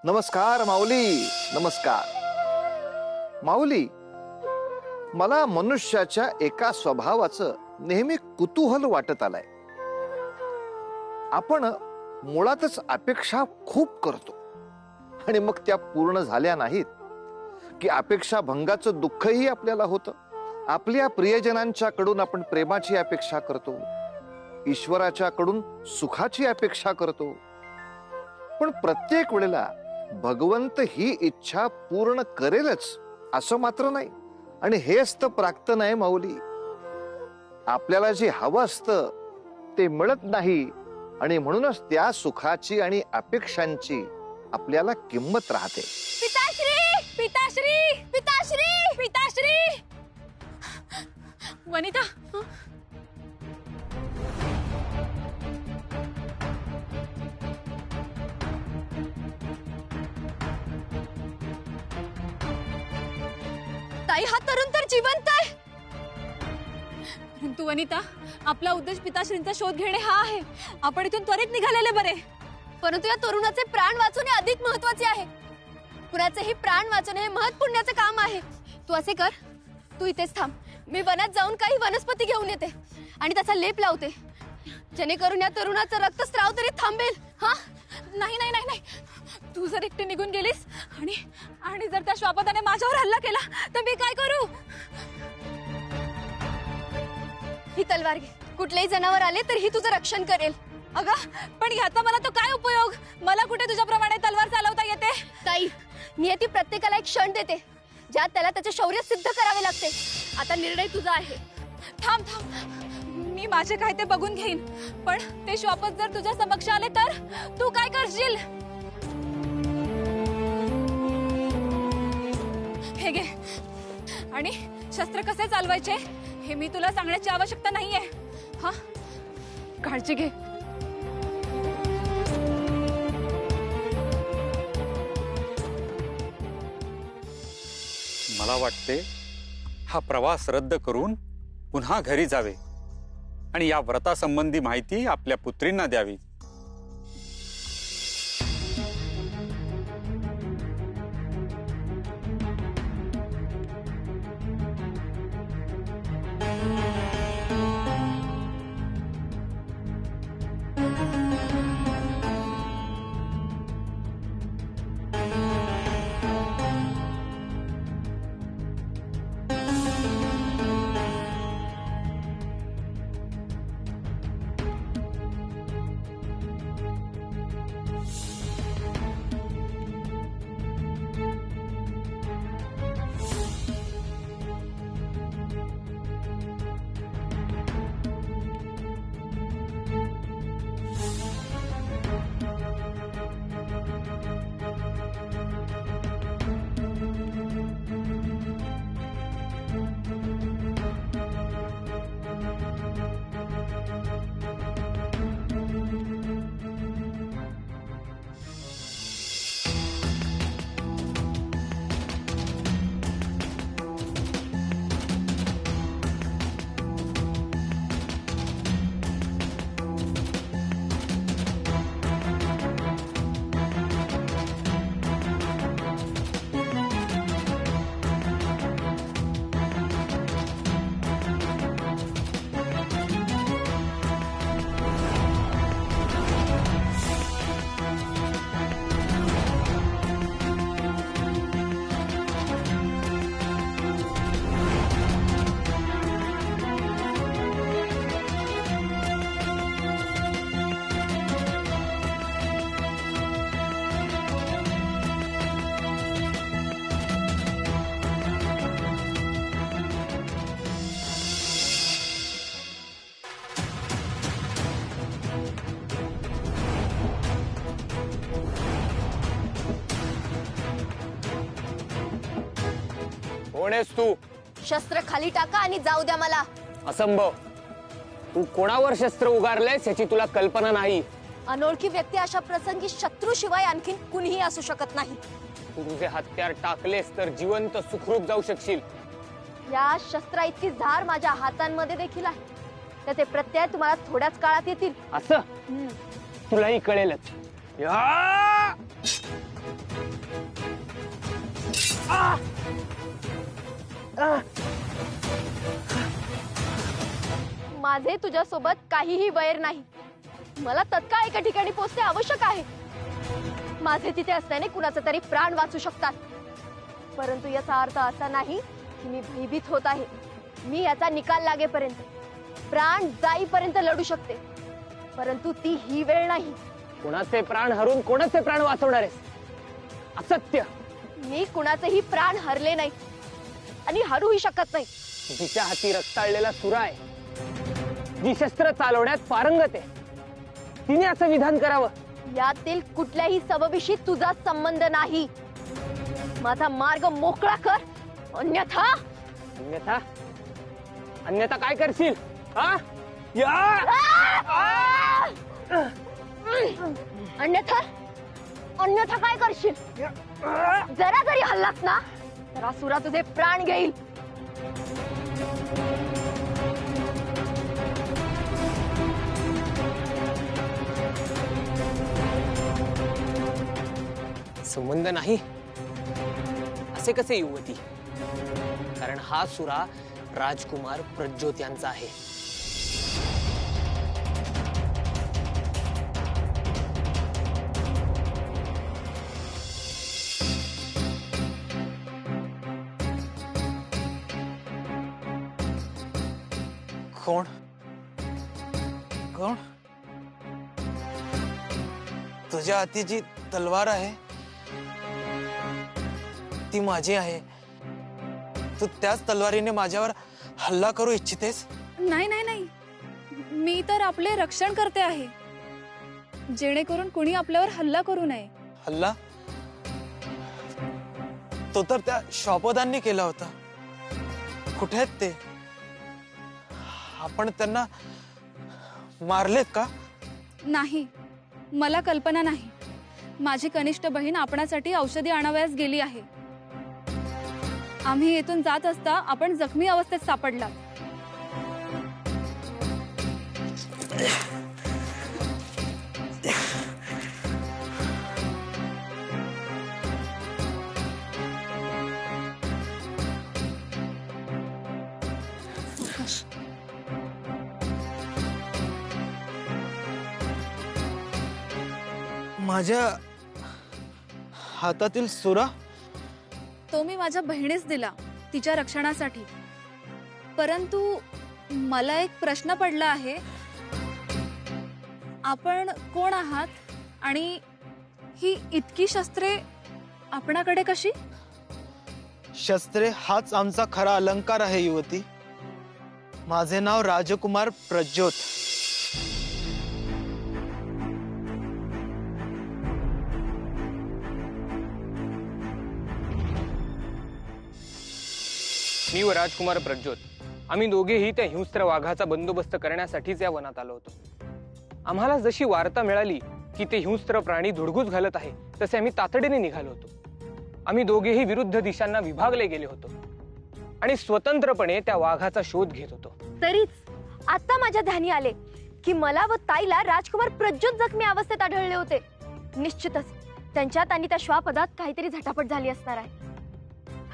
नमस्कार माऊली. नमस्कार माऊली. मला मनुष्याच्या एका स्वभावाचं नेहमी कुतूहल वाटत आलंय. आपण मुळातच अपेक्षा खूप करतो आणि मग त्या पूर्ण झाल्या नाहीत की अपेक्षा भंगाचं दुःखही आपल्याला होतं. आपल्या प्रियजनांच्याकडून आपण प्रेमाची अपेक्षा करतो, ईश्वराच्याकडून सुखाची अपेक्षा करतो, पण प्रत्येक वेळेला भगवंत ही इच्छा पूर्ण करेलच असं मात्र नाही. आणि हेच तर प्राक्तन आहे माऊली. आपल्याला जे हवं असतं ते मिळत नाही आणि म्हणूनच त्या सुखाची आणि अपेक्षांची आपल्याला किंमत राहते. पिताश्री, पिताश्री, पिताश्री, पिताश्री. वनिता, ताई हा तरुण तर जिवंत आहे. परंतु वनिता, आपला उद्देश पिताश्रींचा शोध घेणे हा आहे. आपण इथून त्वरित निघालेले बरे. परंतु या तरुणाचे प्राण वाचवणे अधिक महत्त्वाचे आहे. कुणाचेही प्राण वाचवणे हे महत्पुण्याचे काम आहे. तू असे कर, तू इथेच थांब. मी वनात जाऊन काही वनस्पती घेऊन येते आणि त्याचा लेप लावते, जेणेकरून या तरुणाचा रक्तस्राव तरी थांबेल. हा, नाही नाही नाही नाही, तू जर एकटी निघून गेलीस आणि जर त्या श्वापदाने माझ्यावर हल्ला केला तर मी काय करू? ही तलवार घे. कुठलेही जनावर आले तर ही तुझं रक्षण करेल. अगं, पण ह्याचा मला तो काय उपयोग? मला कुठे तुझ्याप्रमाणे तलवार चालवता येते? ताई, नियती प्रत्येकाला एक क्षण देते ज्यात त्याला त्याचे शौर्य सिद्ध करावे लागते. आता निर्णय तुझा आहे. थांब थांब, मी माझे काय ते बघून घेईन. पण ते श्वापद जर तुझ्या समक्ष आले तर तू काय करशील? हे घे. आणि शस्त्र कसे चालवायचे हे मी तुला सांगण्याची आवश्यकता नाहीये. हा, काळजी घे. मला वाटते हा प्रवास रद्द करून पुन्हा घरी जावे आणि या व्रतासंबंधी माहिती आपल्या पुत्रींना द्यावी. कोण आहेस तू? शस्त्र खाली टाका आणि जाऊ द्या मला. असंभव. तू कोणावर शस्त्र उगारलेस याची तुला कल्पना नाही. अनोळखी व्यक्ती अशा प्रसंगी शत्रूशिवाय आणखीन कुणीही असू शकत नाही. तू तुझे हत्यार टाकलेस तर जिवंत सुखरूप जाऊ शकशील. या शस्त्रा इतकी धार माझ्या हातांमध्ये देखील आहे. त्याचे प्रत्यय तुम्हाला थोड्याच काळात येतील. असं तुलाही कळेलच. या! माझे तुझ्यासोबत काहीही वैर नाही. मला तत्काळ एका ठिकाणी पोहोचणे आवश्यक आहे. माझे तिथे असल्याने कुणाचे तरी प्राण वाचू शकतात, परंतु याचा अर्थ असा नाही की मी भयभीत होत आहे. मी याचा निकाल लागेपर्यंत, प्राण जाईपर्यंत लढू शकते, परंतु ती ही वेळ नाही. कोणाचे प्राण हरून कोणाचे प्राण वाचवणार आहेस? असत्य. मी कुणाचेही प्राण हरले नाही आणि हरूही शकत नाही. जिच्या हाती रक्ताळलेला सुरा आहे, जी शस्त्र चालवण्यात पारंगत आहे, तिने असं विधान करावं. यातील कुठल्याही सबबीशी तुझा संबंध नाही. माझा मार्ग मोकळा कर, अन्यथा अन्यथा अन्यथा काय करशील? हा? या! अन्यथा अन्यथा काय करशील? जरा जरी हल्लास ना तर असुरा तुझे प्राण घेईल. संबंध नाही असे कसे युवती? कारण हा सुरा राजकुमार प्रज्योत यांचा आहे. कोण कोण? तुझ्या हाती जी तलवार आहे ती माझी आहे. तू त्याच तलवारीने माझ्यावर हल्ला करू इच्छितेस? नाही नाही नाही, मी तर आपले रक्षण करते आहे, जेणेकरून कुणी आपल्यावर हल्ला करू नये. हल्ला? तो तर त्या शॉपदांनी केला होता. कुठे आहेत ते? आपण त्यांना मारलेत का? नाही, मला कल्पना नाही. माझी कनिष्ठ बहीण आपणासाठी औषधी आणावयास गेली आहे. आम्ही येथून जात असता आपण जखमी अवस्थेत सापडला. माझ्या हातातील सुरा? तो मी माझ्या बहिणीस दिला तिच्या रक्षणासाठी. परंतु मला एक प्रश्न पडला आहे. आपण कोण आहात आणि ही इतकी शस्त्रे आपणाकडे कशी? शस्त्रे हाच आमचा खरा अलंकार आहे युवती. माझे नाव राजकुमार प्रज्योत. मी व राजकुमार प्रज्योत आम्ही दोघेही त्या हिंस्त्र वाघाचा बंदोबस्त करण्यासाठीच या वनात आलो होतो. आम्हाला जशी वार्ता मिळाली की ते हिंस्त्र प्राणी धुडगूस घालत आहे, तसे आम्ही तातडीने निघालो होतो. आम्ही दोघेही विरुद्ध दिशांना विभागले गेले होतो आणि स्वतंत्रपणे त्या वाघाचा शोध घेत होतो. तरीच आता माझ्या ध्यानी आले की मला व ताईला राजकुमार प्रज्योत जखमी अवस्थेत आढळले होते. निश्चितच त्यांच्यात आणि त्या श्वापदात काहीतरी झटापट झाली असणार आहे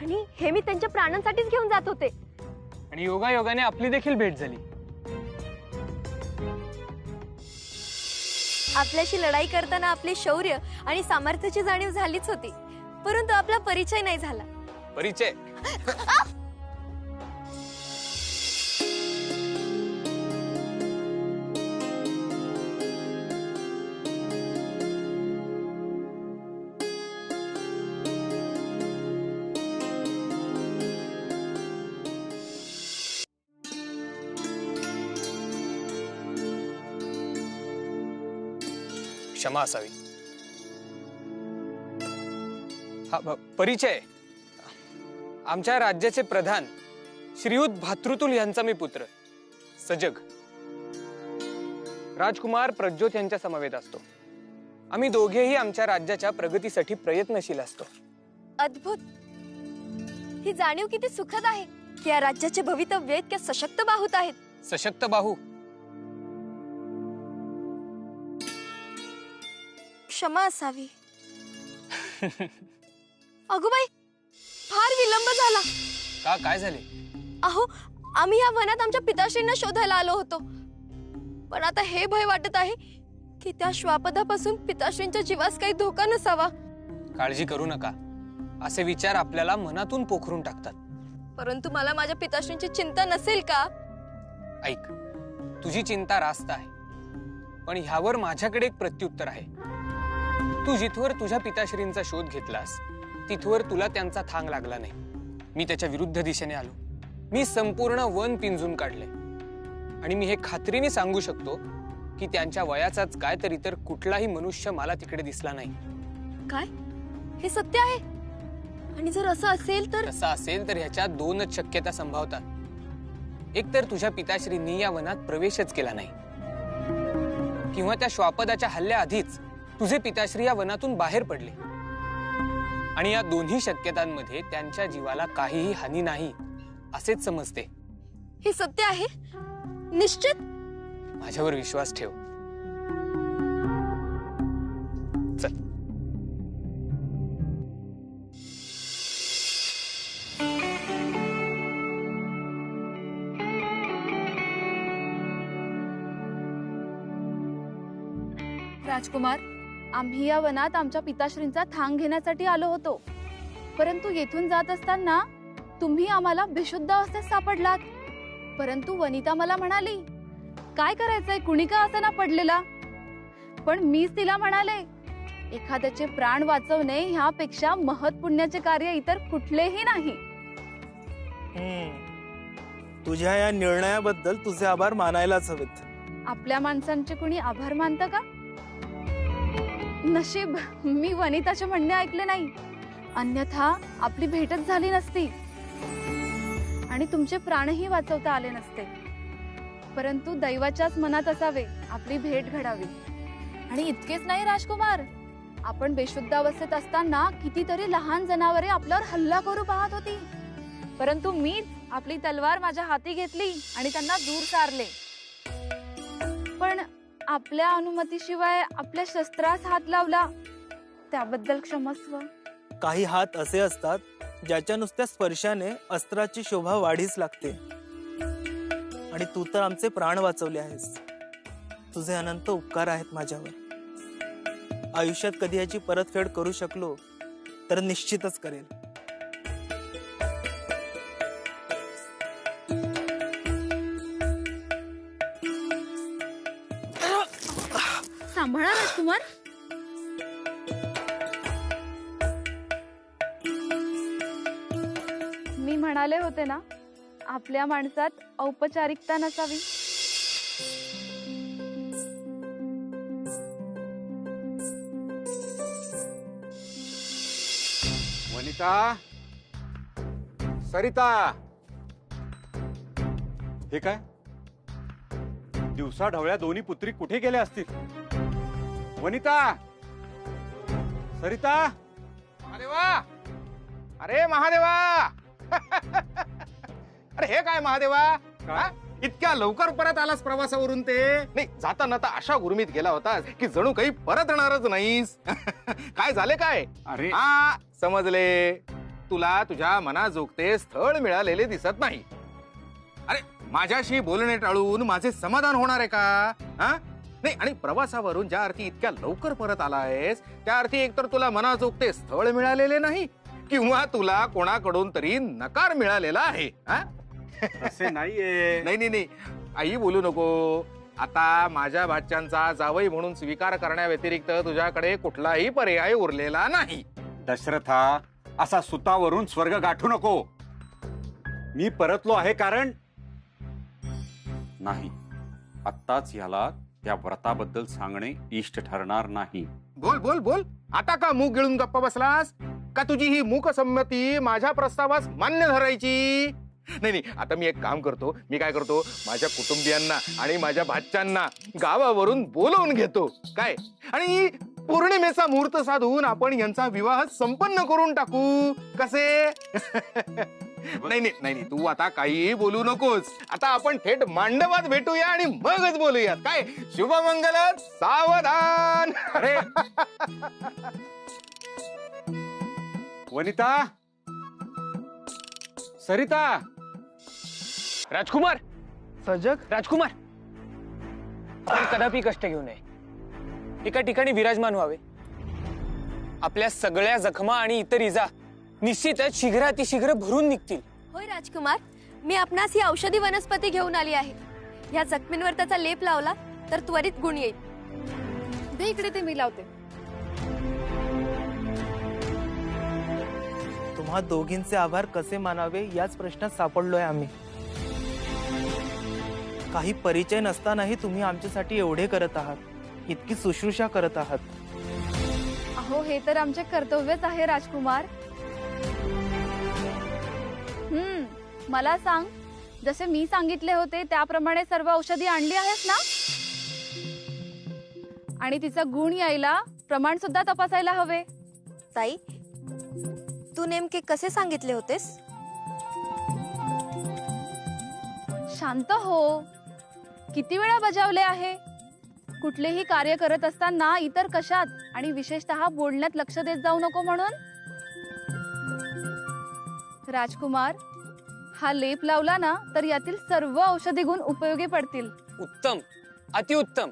आणि हे मी त्यांच्या प्राणांसाठीच घेऊन जात होते. आणि योगायोगाने आपली देखील भेट झाली. आपल्याशी लढाई करताना आपले शौर्य आणि सामर्थ्याची जाणीव झालीच होती, परंतु आपला परिचय नाही झाला. परिचय? क्षमा असावी. हा परिचय. आमच्या राज्याचे प्रधान श्रीयुत भातृतुल यांचा मी पुत्र सजग राजकुमार प्रज्योत यांच्या समवेत असतो. आम्ही दोघेही आमच्या राज्याच्या प्रगतीसाठी प्रयत्नशील असतो. अद्भुत. ही जाणीव किती सुखद आहे की या राज्याचे भवितव्य इतक्या सशक्त बाहूत आहेत. सशक्त बाहू? क्षमा असावी. अगो बाई, फार विलंब झाला. का, काय झाले? अहो, आम्ही या वनात आमच्या पिताश्रींना शोधायला आलो होतो, पण आता हे भय वाटत आहे की त्या श्वापदापासून पिताश्रींच्या जीवास काही धोका नसावा. काळजी करू नका, असे विचार आपल्याला मनातून पोखरून टाकतात. परंतु मला माझ्या पिताश्रींची चिंता नसेल का? ऐक, तुझी चिंता रास्त आहे, पण ह्यावर माझ्याकडे एक प्रत्युत्तर आहे. तू जिथवर तुझ्या पिताश्रींचा शोध घेतलास तिथवर तुला त्यांचा थांग लागला नाही. मी त्याच्या विरुद्ध दिशेने आलो. मी संपूर्ण वन पिंजून काढले आणि मी हे खात्रीने सांगू शकतो की त्यांच्या वयाचाच काय तर इतर कुठलाही मनुष्य मला तिकडे दिसला नाही. काय? हे सत्य आहे? आणि जर असं असेल तर? तसं असेल तर ह्याच्या दोनच शक्यता संभावतात. एक तर तुझ्या पिताश्रींनी या वनात प्रवेशच केला नाही, किंवा त्या श्वापदाच्या हल्ल्याआधीच तुझे पिताश्री या वनातून बाहेर पडले. आणि या दोन्ही शक्यतांमध्ये त्यांच्या जीवाला काहीही हानी नाही असेच समजते. हे सत्य आहे? निश्चित? माझ्यावर विश्वास ठेव. चल. राजकुमार, आम्ही या वनात आमच्या पिताश्रींचा थांग घेण्यासाठी आलो होतो, परंतु येथून जात असताना तुम्ही आम्हाला बेशुद्ध अवस्थेत सापडलात. परंतु वनिता मला म्हणाली, काय करायचंय, कुणी का असा पडलेला? पण मीच तिला म्हणाले, एखाद्याचे प्राण वाचवणे ह्यापेक्षा महत् पुण्याचे कार्य इतर कुठलेही नाही. तुझ्या या निर्णयाबद्दल तुझे आभार मानायलाच हवेत. आपल्या माणसांचे कुणी आभार मानतं का? नशीब मी वनिताचे म्हणणे ऐकले नाही, अन्यथा आपली भेटच झाली नसती आणि तुमचे प्राणही वाचवता आले नसते. परंतु दैवाच्याच मनात असावे आपली भेट घडावी. आणि इतकेच नाही राजकुमार, आपण बेशुद्ध अवस्थेत असताना कितीतरी लहान जनावरे आपल्यावर हल्ला करू पाहत होती, परंतु मीच आपली तलवार माझ्या हाती घेतली आणि त्यांना दूर सारले. पण आपल्या अनुमतीशिवाय आपल्या शस्त्रास हात लावला त्याबद्दल क्षमस्व. काही हात असे असतात ज्याच्या नुसत्या स्पर्शाने अस्त्राची शोभा वाढीच लागते. आणि तू तर आमचे प्राण वाचवले आहेस. तुझे अनंत उपकार आहेत माझ्यावर. आयुष्यात कधी याची परतफेड करू शकलो तर निश्चितच करेल. सांभाळा राजकुमार. मी म्हणाले होते ना, आपल्या माणसात औपचारिकता नसावी. वनिता, सरिता, हे काय? दिवसा ढवळ्या दोन्ही पुत्री कुठे गेल्या असतील? वनिता, सरिता, महादेवा, अरे महादेवा. अरे हे काय महादेवा, काय? इतक्या लवकर परत आलास प्रवासावरून? ते नाही, जाताना तर अशा गुरमीत गेला होता की जणू काही परत येणारच नाहीस. काय झाले काय? अरे हा, समजले. तुला तुझ्या मनाजोगते स्थळ मिळालेले दिसत नाही. अरे माझ्याशी बोलणे टाळून माझे समाधान होणार आहे का? हा नाही, आणि प्रवासावरून ज्या अर्थी इतक्या लवकर परत आलायस त्या अर्थी एकतर तुला मनाजोगते स्थळ मिळालेले नाही किंवा तुला कोणाकडून तरी नकार मिळालेला आहे. असे नाहीये. नाही नाही नाही, आई बोलू नको. आता माझ्या भाच्यांचा जावई म्हणून स्वीकार करण्याव्यतिरिक्त तुझ्याकडे कुठलाही पर्याय उरलेला नाही. दशरथा, असा सुतावरून स्वर्ग गाठू नको. मी परतलो आहे कारण नाही, आत्ताच ह्याला त्या व्रताबद्दल सांगणे इष्ट ठरणार नाही. बोल बोल बोल. आता का मूग गिळून गप्पा बसलास? का तुझी ही मूक संमती माझ्या प्रस्तावास मान्य धरायची? नाही नाही, आता मी एक काम करतो. मी काय करतो, माझ्या कुटुंबियांना आणि माझ्या भाच्यांना गावावरून बोलवून घेतो. काय, आणि पौर्णिमेचा मुहूर्त साधून आपण यांचा विवाह संपन्न करून टाकू. कसे? नाही नाही नाही, तू आता काहीही बोलू नकोस. आता आपण थेट मांडवात भेटूया आणि मगच बोलूयात. काय? शुभमंगल, सावधान. अरे वनिता, सरिता, राजकुमार, सजग, राजकुमार, आपण कदापि कष्ट घेऊ नये. एका ठिकाणी विराजमान व्हावे. आपल्या सगळ्या जखमा आणि इतर इजा निश्चितच शीघ्रातिशीघ्र भरून निघतील. होय राजकुमार, मी आपणास ही औषधी वनस्पती घेऊन आली आहे. या जखमींवर त्याचा लेप लावला तर त्वरित गुण येईल. दे इकडे, ते मी लावते. तुम्हा दोघींचे आभार कसे मानावे याच प्रश्नात सापडलोय आम्ही. काही परिचय नसतानाही तुम्ही आमच्यासाठी एवढे करत आहात, इतकी शुश्रूषा करत आहात. अहो, हे तर आमचे कर्तव्यच आहे राजकुमार. मला सांग, जसे मी सांगितले होते त्याप्रमाणे सर्व औषधी आणली आहेस ना? आणि तिचा गुण यायला प्रमाण सुद्धा तपासायला हवे. ताई, तू नेमके कसे सांगितले होतेस? शांत हो. किती वेळा बजावले आहे. कुठलेही कार्य करत असताना इतर कशात आणि विशेषतः बोलण्यात लक्ष देत जाऊ नको म्हणून. राजकुमार, हा लेप लावला ना तर यातील सर्व औषधी गुण उपयोगी पडतील. उत्तम, अतिउत्तम.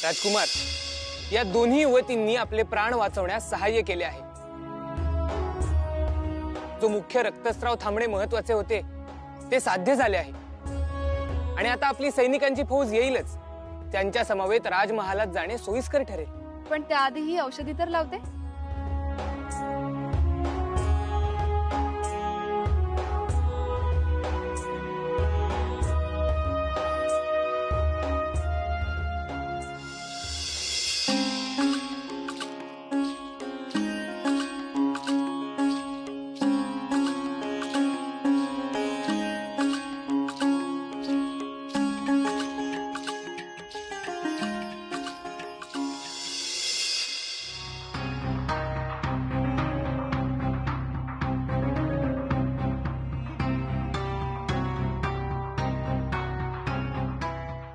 राजकुमार, या दोन्ही युवतींनी आपले प्राण वाचवण्यास सहाय्य केले आहे. जो मुख्य रक्तस्राव थांबणे महत्वाचे होते ते साध्य झाले आहे. आणि आता आपली सैनिकांची फौज येईलच. त्यांच्या समवेत राजमहालात जाणे सोयीस्कर ठरेल. पण त्याआधी ही औषधी तर लावते.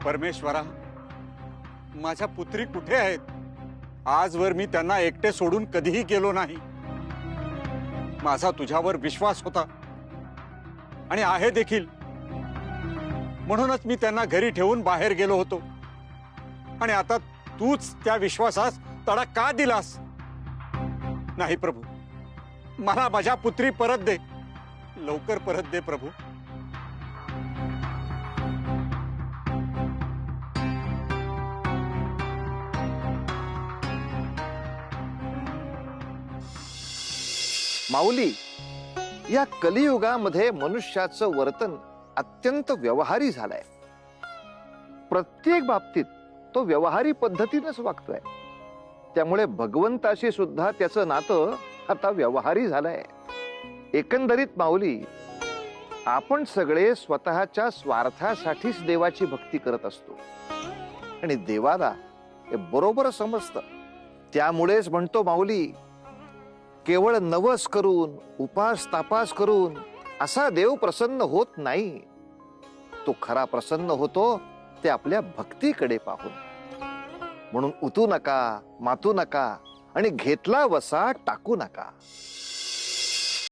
परमेश्वरा, माझ्या पुत्री कुठे आहेत? आजवर मी त्यांना एकटे सोडून कधीही गेलो नाही. माझा तुझ्यावर विश्वास होता आणि आहे देखील. म्हणूनच मी त्यांना घरी ठेवून बाहेर गेलो होतो. आणि आता तूच त्या विश्वासास तडा का दिलास? नाही प्रभू, मला माझ्या पुत्री परत दे. लवकर परत दे प्रभू. माऊली, या कलियुगामध्ये मनुष्याचं वर्तन अत्यंत व्यवहारी झालंय. प्रत्येक बाबतीत तो व्यवहारी पद्धतीनेच वागतोय. त्यामुळे भगवंताशी सुद्धा त्याचं नातं आता व्यवहारी झालंय. एकंदरीत माऊली, आपण सगळे स्वतःच्या स्वार्थासाठीच देवाची भक्ती करत असतो आणि देवाला हे बरोबर समजतं. त्यामुळेच म्हणतो माऊली, केवळ नवस करून उपास तापास करून असा देव प्रसन्न होत नाही. तो खरा प्रसन्न होतो ते आपल्या भक्तीकडे पाहून. म्हणून उतू नका, मातू नका आणि घेतला वसा टाकू नका.